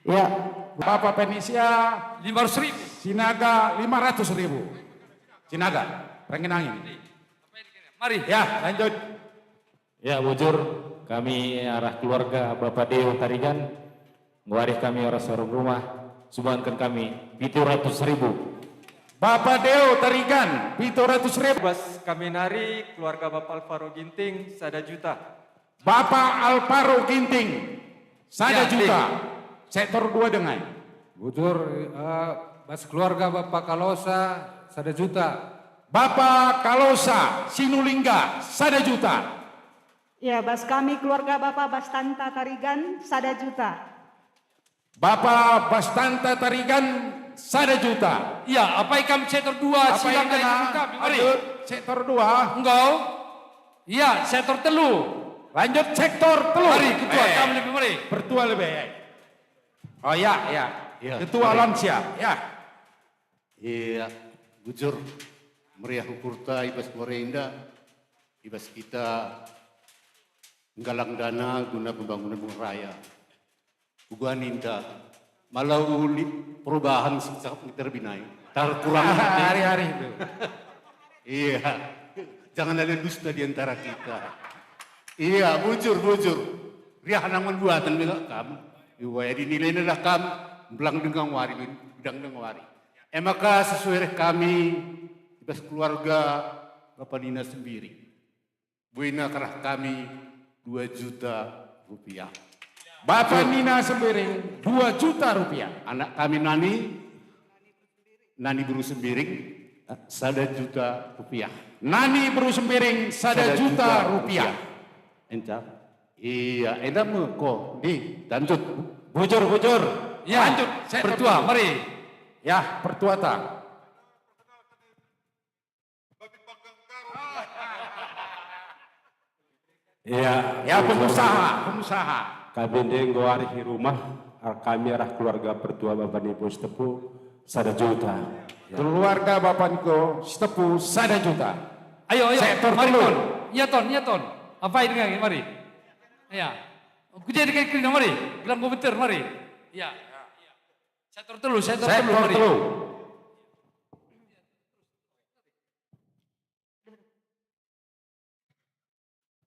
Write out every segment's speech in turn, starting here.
Ya, Bapak Penisia 500.000. Sinaga 500.000. Sinaga, Rengginangin. Mari. Ya, lanjut. Ya, bujur kami arah keluarga Bapak Deo Tarigan, mewaris kami orang seorang rumah, sumbangkan kami 700.000. Bapak Deo Tarigan 700.000. Bas kami nari keluarga Bapak Alvaro Ginting 1 juta. Bapak Alvaro Ginting 1 Ya, juta. Sektor 2 dengan. Bujur, bas keluarga Bapak Kalosa 1 juta. Bapak Kalosa Sinulingga 1 juta. Ya, bas kami keluarga Bapak Bastanta Tarigan 1 juta. Bapak Bastanta Tarigan 1 juta. Ya, apa yang sektor 2 Apa yang silang dari kena? kita. Mari. Lanjut, sektor 2. Enggak. Iya, sektor telu. Lanjut sektor telu. Mari, ketua kami lebih mari. Pertua lebih. Oh ya. Ya, Ketua mari. lansia. Ya. Iya, bujur meriah ukurta ibas Morenda, ibas kita nggalang dana guna pembangunan bunga raya. Buguan indah, malau perubahan siksa terbinai, kurang Hari-hari itu. Iya, jangan ada dusta di antara kita. Iya, bujur, riah nangan buatan bila kamu. Iwaya dinilai adalah kamu, belang dengan wari, bidang dengan wari. Maka sesuai kami, ibas keluarga Bapak Nina sendiri. Buina kerah kami 2 juta rupiah. Bapak Nina Sembiring 2 juta rupiah. Anak kami Nani Buru Sembiring 1 juta rupiah. Nani Bru Sembiring 1 juta rupiah. Entah. Iya, entah kok. Lanjut. Bujur. Ya, Lanjut. Sektor pertua, telu. mari. Ya, pertua tak. Ya, pengusaha. Kami dengoari rumah, kami arah keluarga pertua Bapak Nipo Setepu 1 juta. Ya. Keluarga Bapak Niko Setepu 1 juta. Ayo, Sektor mari telu. ton. Iya ton. Apa ini dengan mari? Ya. Aku jadi kayak kena mari. Bilang komputer mari. Ya. Sektor telu, mari. telu.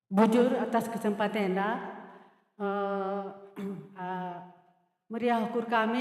Bujur atas kesempatan Anda, meriah ukur kami